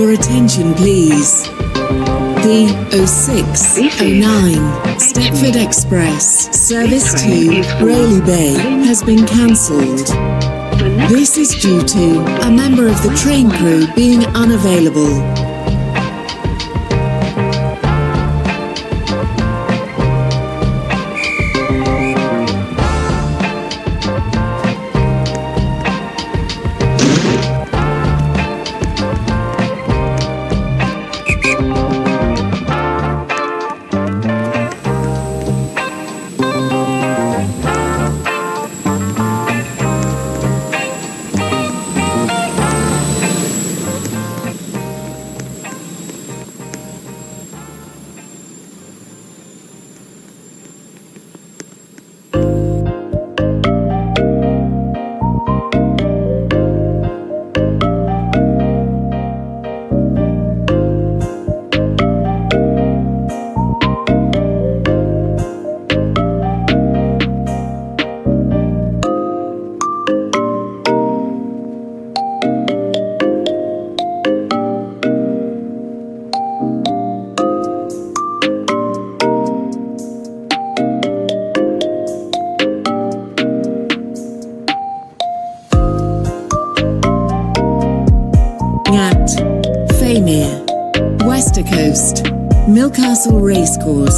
Your attention, please. The 0609 Stepford Express service to Rowley Bay has been cancelled. This is due to a member of the train crew being unavailable. At Famere, StepfordCoast's Millcastle Racecourse.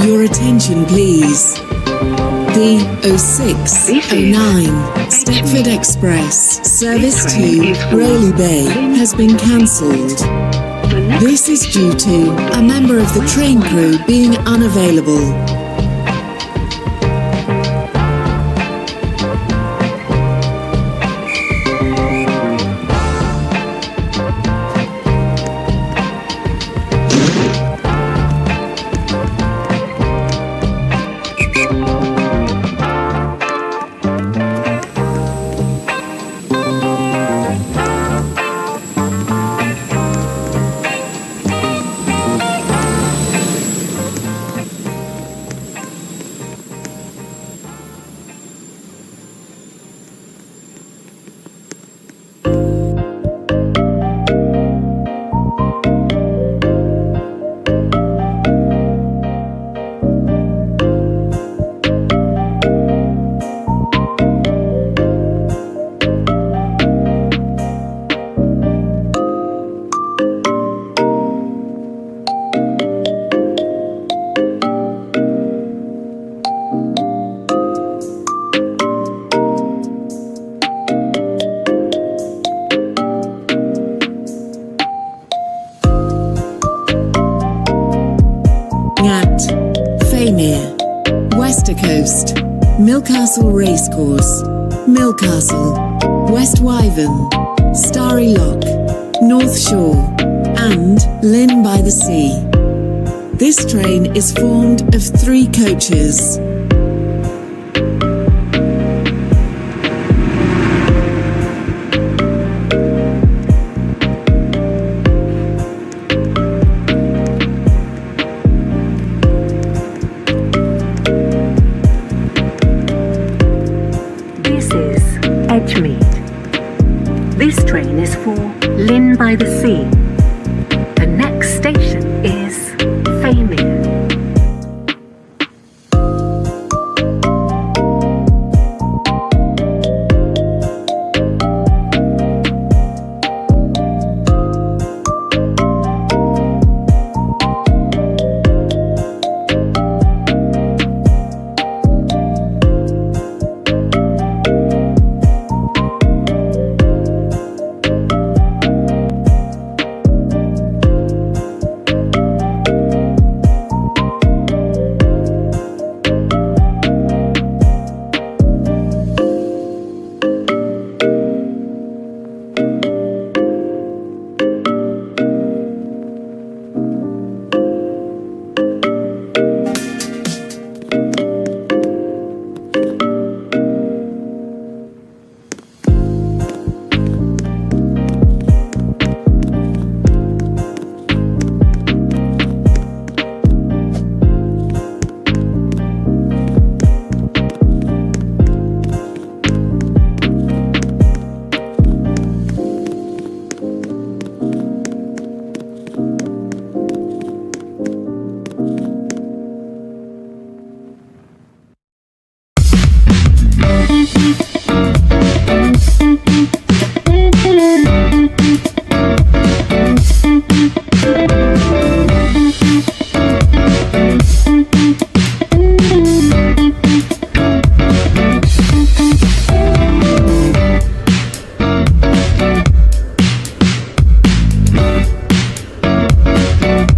Your attention, please. The 0609 Stepford Express service to Rowley Bay has been cancelled. This is due to a member of the train crew being unavailable. at Faymere, Westercoast, Millcastle Racecourse, Millcastle, West Wyvern, Starry Lock, North Shore, and Lynn by the Sea. This train is formed of 3 coaches. This train is for Lynn by the Sea. The next station is Faymere.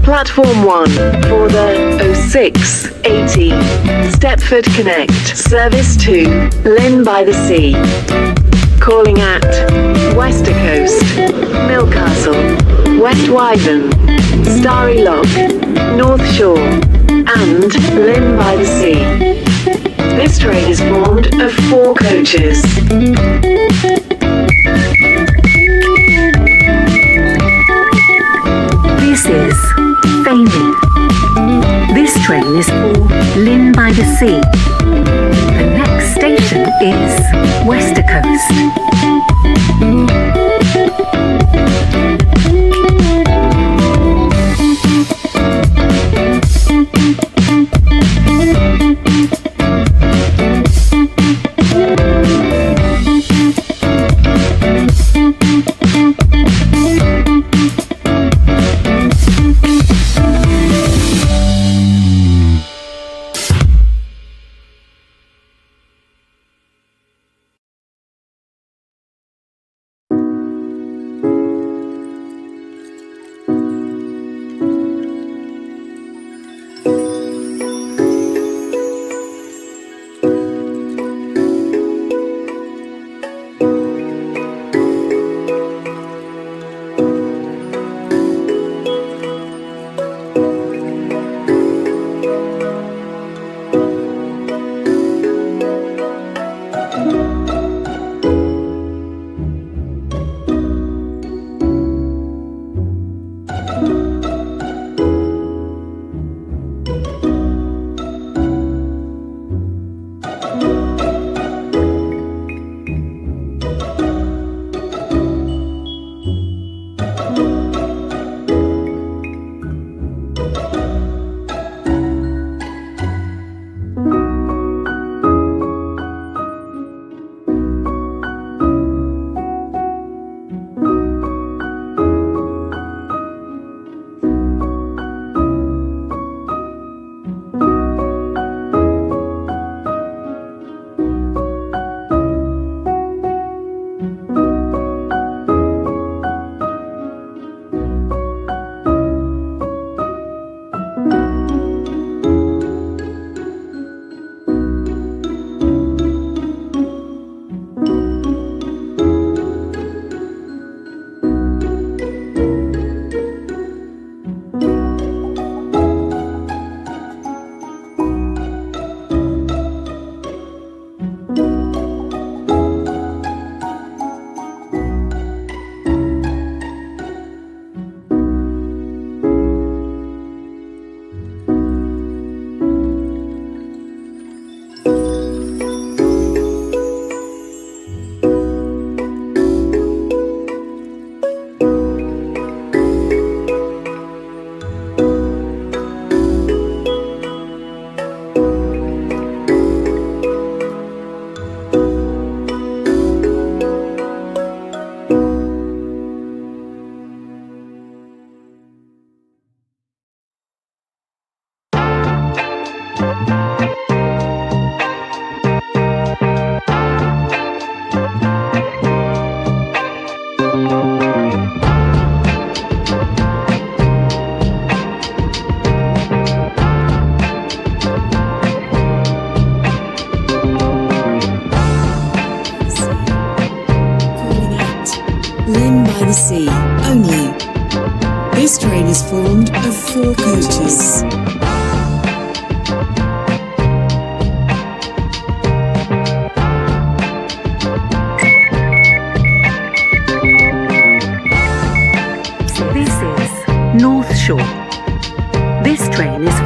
Platform 1 for the 0680 Stepford Connect, Service to Lynn by the Sea. Calling at Westercoast, Millcastle, West Wyvern, Starry Lock, North Shore, and Lynn by the Sea. This train is formed of 4 coaches. This is Faymere. This train is for Lynn by the Sea. The next station is Westercoast.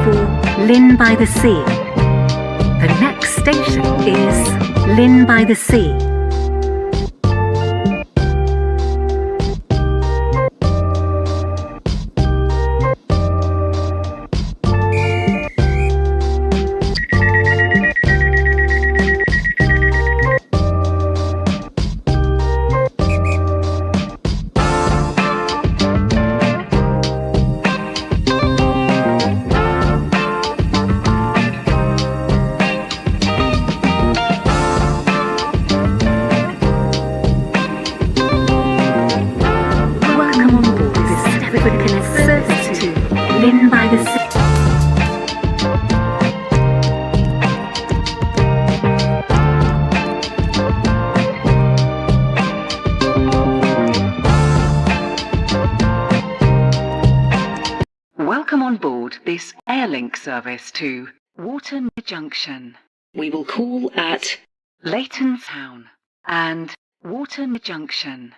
for Lynn by the Sea. The next station is Lynn by the Sea. Welcome on board the StepfordCoast's service to Lynn by the Sea. Welcome on board this Airlink service to Waterloo Junction. We will call at Leighton Town and Waterloo Junction.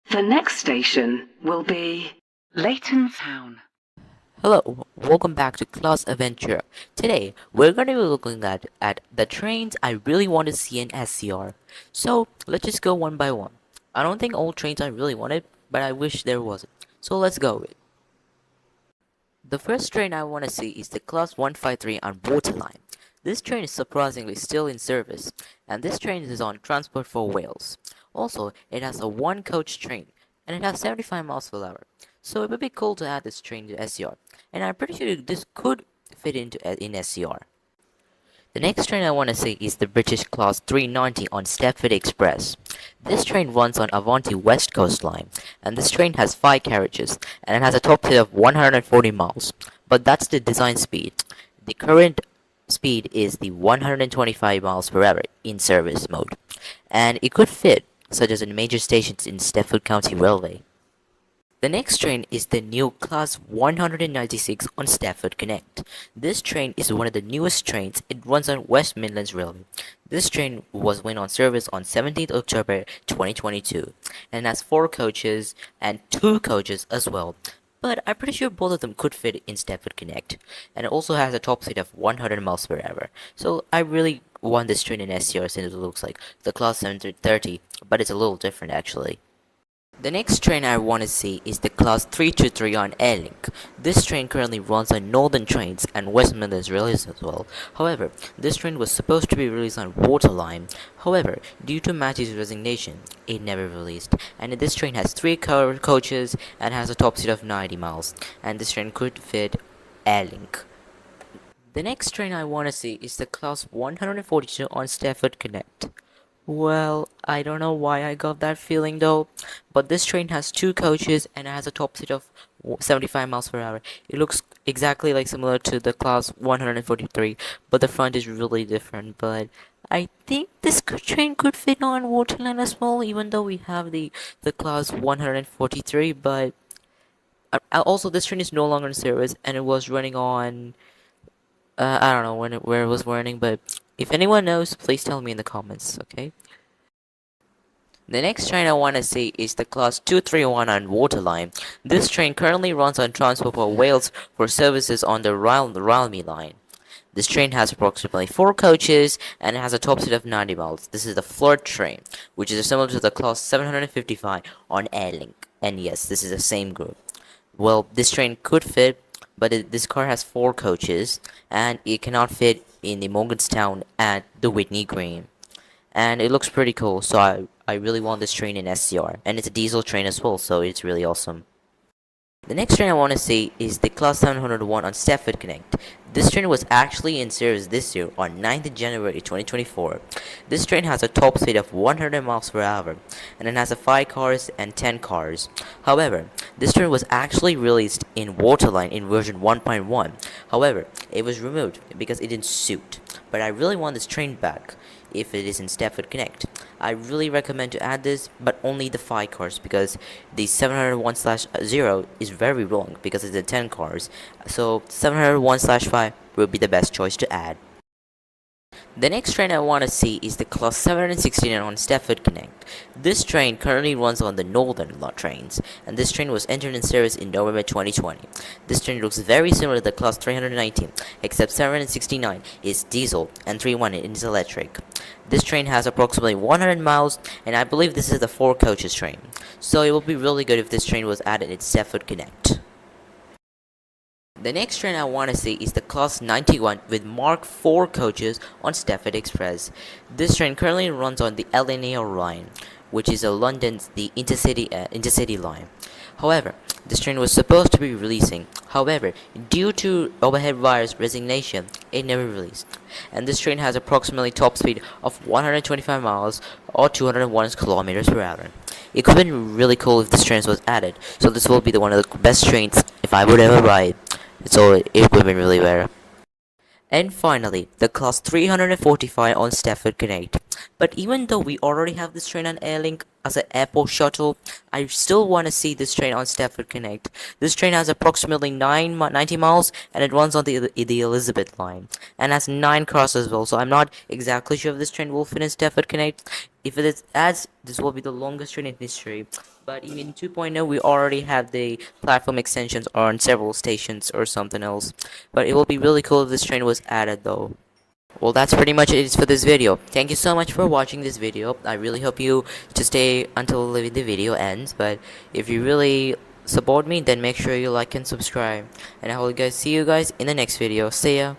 The next station will be Leighton Town. Hello, welcome back to Class Adventure. Today, we're going to be looking at the trains I really want to see in SCR. So, let's just go one by one. I don't think all trains I really wanted, but I wish there wasn't. So let's go. The first train I want to see is the Class 153 on Waterline. This train is surprisingly still in service, and this train is on Transport for Wales. Also, it has a one-coach train, and it has 75 miles per hour. So it would be cool to add this train to SCR, and I'm pretty sure this could fit in SCR. The next train I want to see is the British Class 390 on Stepford Express. This train runs on Avanti West Coast line, and this train has 5 carriages, and it has a top speed of 140 miles. But that's the design speed. The current speed is the 125 miles per hour in service mode, and it could fit, such as in major stations in Stepford County Railway. The next train is the new Class 196 on Stepford Connect. This train is one of the newest trains. It runs on West Midlands Railway. This train went on service on 17th October 2022 and has 4 coaches and 2 coaches as well. But I'm pretty sure both of them could fit in Stepford Connect, and it also has a top speed of 100 miles per hour. So I really want this train in SCR since it looks like the Class 730, but it's a little different actually. The next train I want to see is the Class 323 on Airlink. This train currently runs on Northern Trains and West Midlands Railways as well. However, this train was supposed to be released on Waterline. However, due to Matthew's resignation, it never released. And this train has 3 coaches and has a top speed of 90 miles. And this train could fit Airlink. The next train I want to see is the Class 142 on Stepford Connect. Well, I don't know why I got that feeling though, but this train has 2 coaches and it has a top speed of 75 miles per hour. It looks exactly similar to the Class 143, but the front is really different. But I think this train could fit on Waterline as well, even though we have the Class 143. But also this train is no longer in service, and it was running on I don't know where it was running, but if anyone knows, please tell me in the comments, okay? The next train I want to see is the Class 231 on Waterline. This train currently runs on Transport for Wales for services on the Rylme line. This train has approximately 4 coaches and it has a top speed of 90 miles. This is the Flirt train, which is similar to the Class 755 on Airlink. And yes, this is the same group. Well, this train could fit, but this car has 4 coaches and it cannot fit in the Morganstown at the Whitney Green. And it looks pretty cool, so I really want this train in SCR. And it's a diesel train as well, so it's really awesome. The next train I want to see is the Class 701 on Stepford Connect. This train was actually in service this year on 9th January 2024. This train has a top speed of 100 miles per hour and it has 5 cars and 10 cars. However, this train was actually released in Waterline in version 1.1. However, it was removed because it didn't suit. But I really want this train back if it is in Stepford Connect. I really recommend to add this, but only the 5 cars, because the 701/0 is very wrong because it's the 10 cars. So 701/5 will be the best choice to add. The next train I want to see is the Class 769 on Stepford Connect. This train currently runs on the Northern Lot trains, and this train was entered in service in November 2020. This train looks very similar to the Class 319, except 769 is diesel and 319 is electric. This train has approximately 100 miles, and I believe this is the 4 coaches train. So it would be really good if this train was added in Stepford Connect. The next train I want to see is the Class 91 with Mark IV coaches on Stepford Express. This train currently runs on the LNAR line, which is London's the intercity line. However, this train was supposed to be releasing. However, due to overhead wire's resignation, it never released. And this train has approximately top speed of 125 miles or 201 kilometers per hour. It could have been really cool if this train was added. So this will be one of the best trains if I would ever buy it. So it would have been really rare. And finally, the Class 345 on Stepford Connect. But even though we already have this train on Airlink as an airport shuttle, I still want to see this train on Stepford Connect. This train has approximately 90 miles and it runs on the Elizabeth line and has 9 cars as well. So I'm not exactly sure if this train will fit in Stepford Connect. If it is as, this will be the longest train in history. But in 2.0 we already have the platform extensions on several stations or something else. But it will be really cool if this train was added though. Well, that's pretty much it for this video. Thank you so much for watching this video. I really hope you to stay until the video ends. But if you really support me, then make sure you like and subscribe. And I will see you guys in the next video. See ya.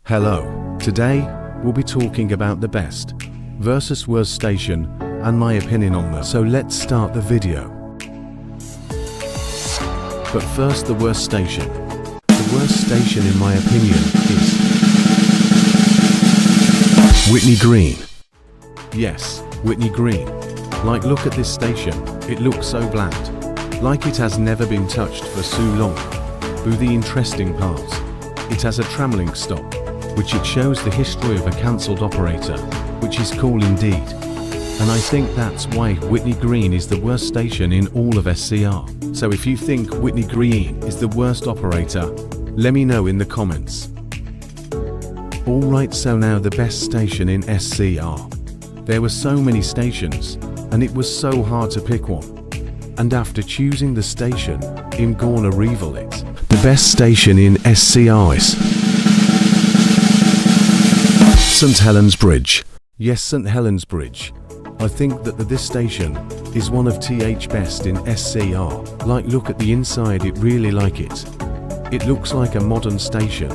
Hello, today we'll be talking about the best versus worst station and my opinion on them. So let's start the video. But first, the worst station. The worst station in my opinion is Whitney Green. Yes, Whitney Green. Like, look at this station, it looks so bland. Like it has never been touched for so long. But the interesting part, it has a tramlink stop, which it shows the history of a cancelled operator, which is cool indeed. And I think that's why Whitney Green is the worst station in all of SCR. So if you think Whitney Green is the worst operator, let me know in the comments. Alright, so now the best station in SCR. There were so many stations, and it was so hard to pick one. And after choosing the station, I'm gonna reveal it. The best station in SCR is St Helens Bridge. Yes, St Helens Bridge. I think that this station is one of TH best in SCR. Like, look at the inside, it really like it. It looks like a modern station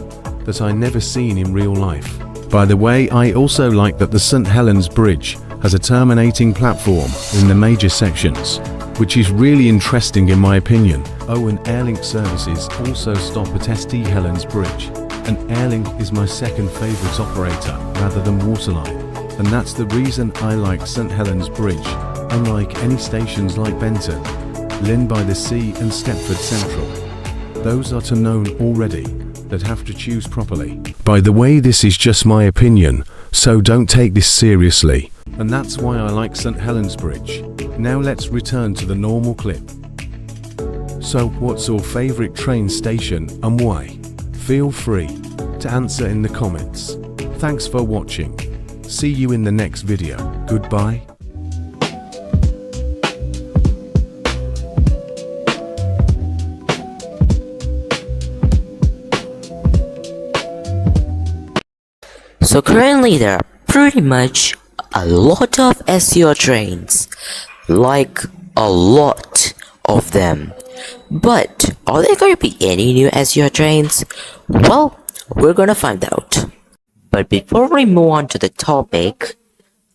that I never seen in real life. By the way, I also like that the St Helens Bridge has a terminating platform in the major sections, which is really interesting in my opinion. Oh, and Airlink services also stop at St Helens Bridge. And Airlink is my second favourite operator rather than Waterline. And that's the reason I like St Helens Bridge, unlike any stations like Benton, Lynn by the Sea and Stepford Central. Those are to known already, that have to choose properly. By the way, this is just my opinion, so don't take this seriously. And that's why I like St Helens Bridge. Now let's return to the normal clip. So what's your favourite train station and why? Feel free to answer in the comments. Thanks for watching. See you in the next video. Goodbye. So currently there are pretty much a lot of SEO trains, like a lot of them. But are there going to be any new SEO trains? Well, we're gonna find out. But before we move on to the topic,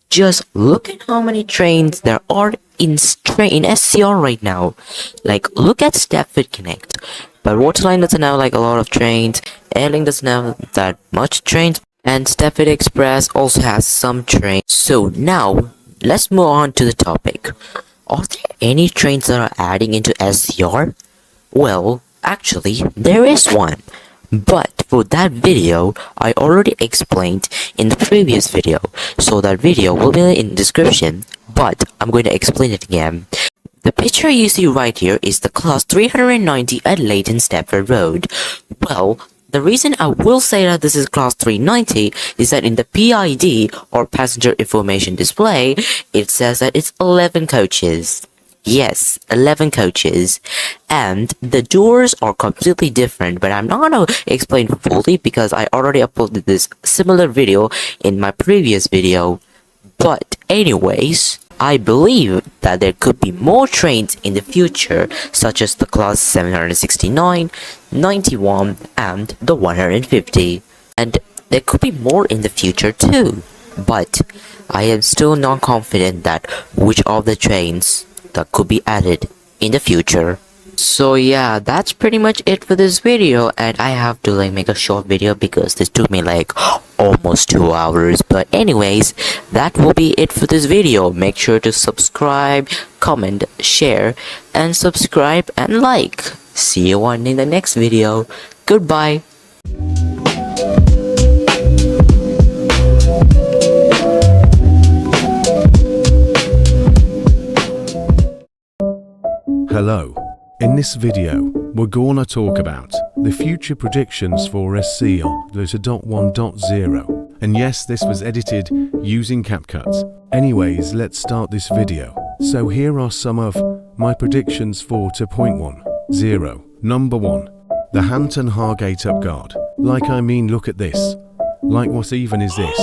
just look at how many trains there are in SCR right now. Like, look at Stepford Connect. But Waterline doesn't have like a lot of trains. Airlink doesn't have that much trains. And Stepford Express also has some trains. So now, let's move on to the topic. Are there any trains that are adding into SCR? Well, actually, there is one. But for that video, I already explained in the previous video, so that video will be in the description, but I'm going to explain it again. The picture you see right here is the class 390 at Leighton Stepford Road. Well, the reason I will say that this is class 390 is that in the PID, or passenger information display, it says that it's 11 coaches. Yes, 11 coaches, and the doors are completely different, but I'm not gonna explain fully because I already uploaded this similar video in my previous video. But anyways, I believe that there could be more trains in the future, such as the class 769, 91, and the 150. And there could be more in the future too, but I am still not confident that which of the trains that could be added in the future. So yeah, that's pretty much it for this video, and I have to like make a short video because this took me like almost 2 hours. But anyways, that will be it for this video. Make sure to subscribe, comment, share, and subscribe and like. See you on in the next video. Goodbye. Hello. In this video, we're gonna talk about the future predictions for SCR 1.0. And yes, this was edited using CapCut. Anyways, let's start this video. So here are some of my predictions for 2.10. Number 1. The Hampton Hargate upguard. Like, I mean, look at this. Like, what even is this?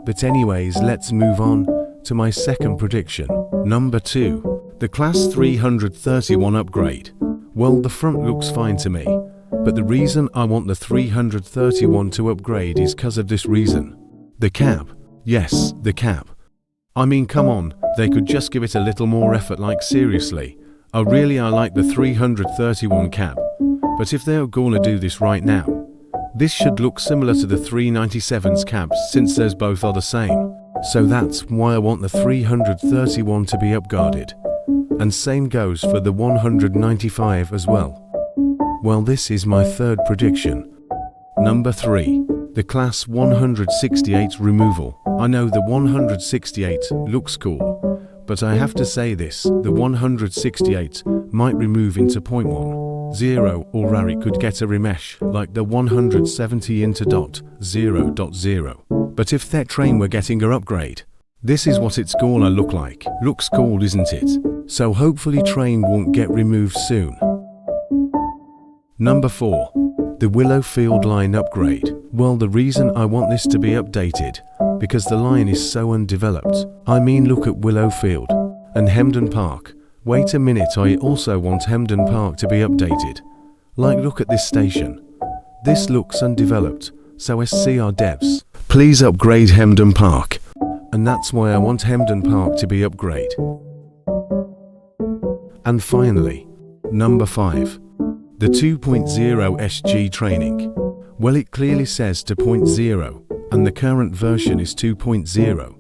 But anyways, let's move on to my second prediction. Number 2. The Class 331 upgrade. Well, the front looks fine to me, but the reason I want the 331 to upgrade is because of this reason. The cab. Yes, the cab. I mean, come on, they could just give it a little more effort, like seriously. I like the 331 cab, but if they're gonna do this right now, this should look similar to the 397's cabs, since those both are the same. So that's why I want the 331 to be upguarded. And same goes for the 195 as well. Well, this is my third prediction. Number 3. The Class 168 removal. I know the 168 looks cool, but I have to say this, the 168 might remove into 0.10, or it could get a remesh like the 170 into .0.0. But if that train were getting an upgrade, this is what it's gonna look like. Looks cool, isn't it? So hopefully train won't get removed soon. Number 4. The Willowfield line upgrade. Well, the reason I want this to be updated, because the line is so undeveloped. I mean, look at Willowfield and Hemden Park. Wait a minute, I also want Hemden Park to be updated. Like, look at this station. This looks undeveloped, so SCR devs, please upgrade Hemden Park. And that's why I want Hemden Park to be upgraded. And finally, number 5. The 2.0 SG training. Well, it clearly says 2.0, and the current version is 2.0.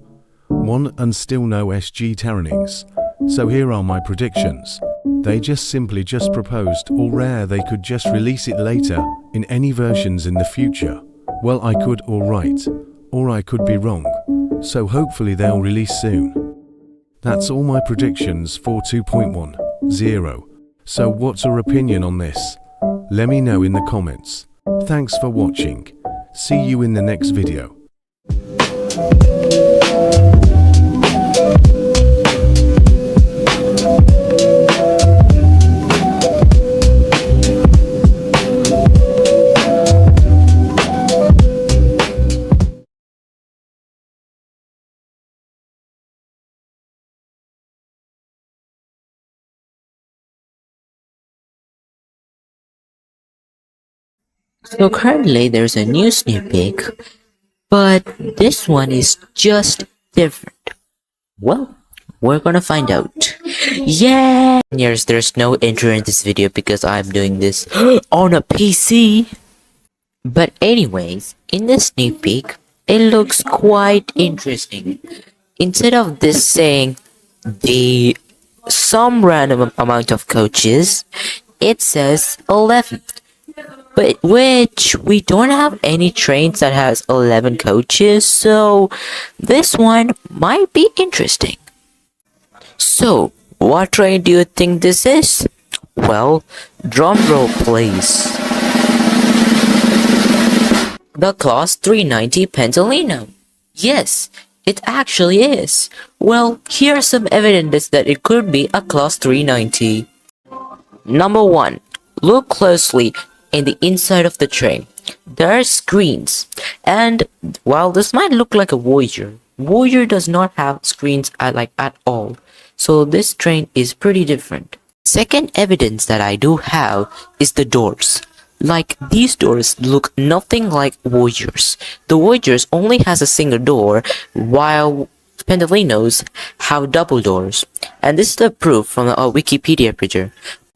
1 and still no SG trainings. So here are my predictions. They simply proposed, or rare they could just release it later, in any versions in the future. Well, I could all right, or I could be wrong. So hopefully they'll release soon. That's all my predictions for 2.10. So what's your opinion on this? Let me know in the comments. Thanks for watching. See you in the next video. So currently there's a new sneak peek, but this one is just different. Well, we're gonna find out. Yeah! Yes, there's no intro in this video because I'm doing this on a PC. But anyways, in the sneak peek, it looks quite interesting. Instead of this saying the some random amount of coaches, it says 11. But which we don't have any trains that has 11 coaches, so this one might be interesting. So, what train do you think this is? Well, drum roll please. The Class 390 Pentalino. Yes, it actually is. Well, here's some evidence that it could be a Class 390. Number 1. Look closely in the inside of the train. There are screens. And while this might look like a Voyager, Voyager does not have screens at all. So this train is pretty different. Second evidence that I do have is the doors. Like, these doors look nothing like Voyagers. The Voyagers only has a single door, while Pendolinos have double doors. And this is the proof from a Wikipedia picture.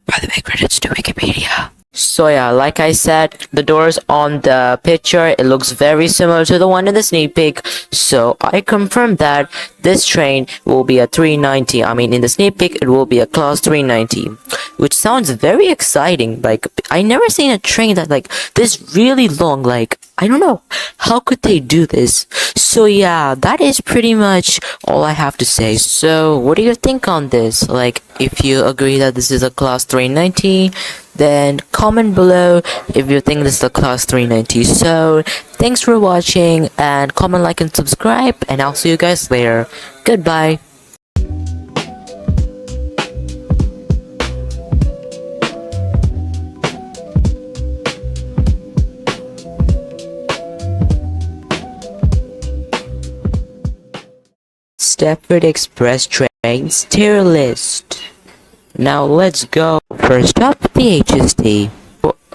By the way, credits to Wikipedia. So yeah, like I said, the doors on the picture, it looks very similar to the one in the sneak peek. So I confirm that this train will be a 390. I mean, in the sneak peek, it will be a Class 390. Which sounds very exciting. Like, I never seen a train that like this really long. Like, I don't know, how could they do this? So yeah, that is pretty much all I have to say. So what do you think on this? Like, if you agree that this is a Class 390, then comment below if you think this is a Class 390. So thanks for watching, and comment, like, and subscribe, and I'll see you guys later. Goodbye. Stepford Express trains tier list. Now let's go. First up, the HST.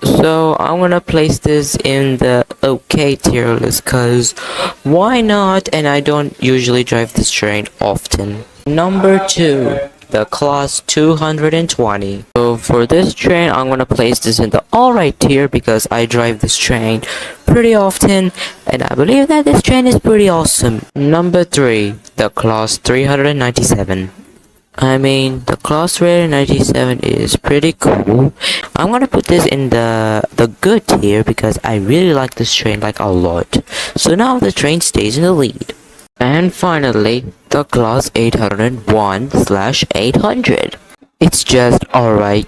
So I'm gonna place this in the okay tier list, cause why not? And I don't usually drive this train often. Number 2, the Class 220. So for this train, I'm gonna place this in the alright tier because I drive this train pretty often, and I believe that this train is pretty awesome. Number 3, the Class 397. I mean, the Class 397 is pretty cool. I'm gonna put this in the good tier because I really like this train like a lot. So now the train stays in the lead. And finally, the Class 801/800. It's just alright.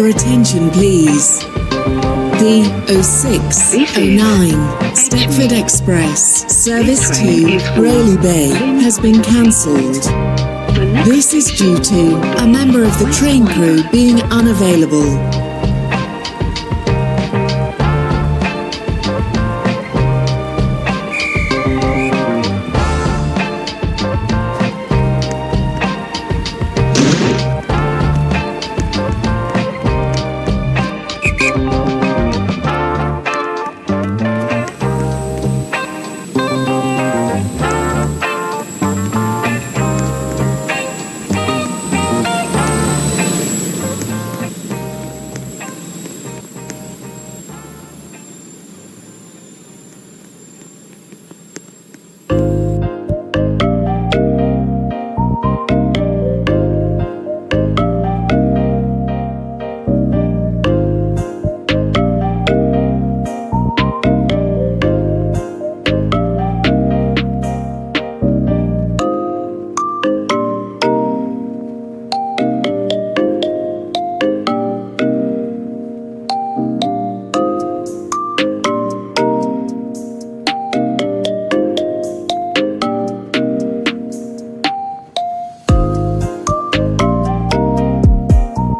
Your attention, please. The 0609 Stepford Express service to Rayleigh Bay has been cancelled. This is due to a member of the train crew being unavailable.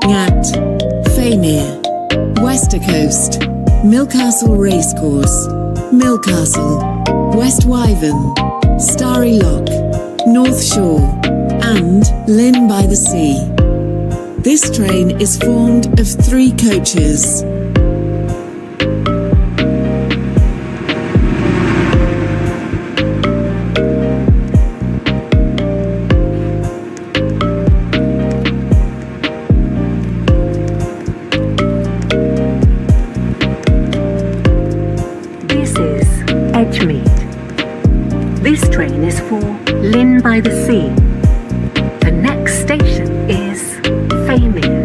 At Faymere, Westercoast, Millcastle Racecourse, Millcastle, West Wyvern, Starry Lock, North Shore, and Lynn by the Sea. This train is formed of 3 coaches. This train is for Lynn by the Sea. The next station is Faymere.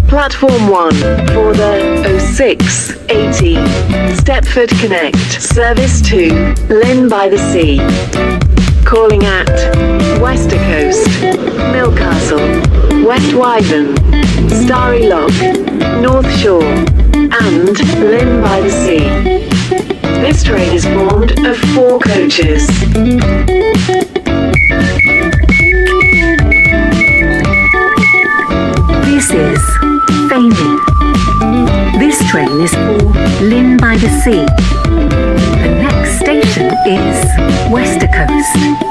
Platform 1 for the 0680 Stepford Connect service to Lynn by the Sea. Calling at Westercoast, Millcastle, West Wyvern, Starry Lock, North Shore, and Lynn by the Sea. This train is formed of 4 coaches. This is Faymere. This train is for Lynn by the Sea. The next station is Westercoast.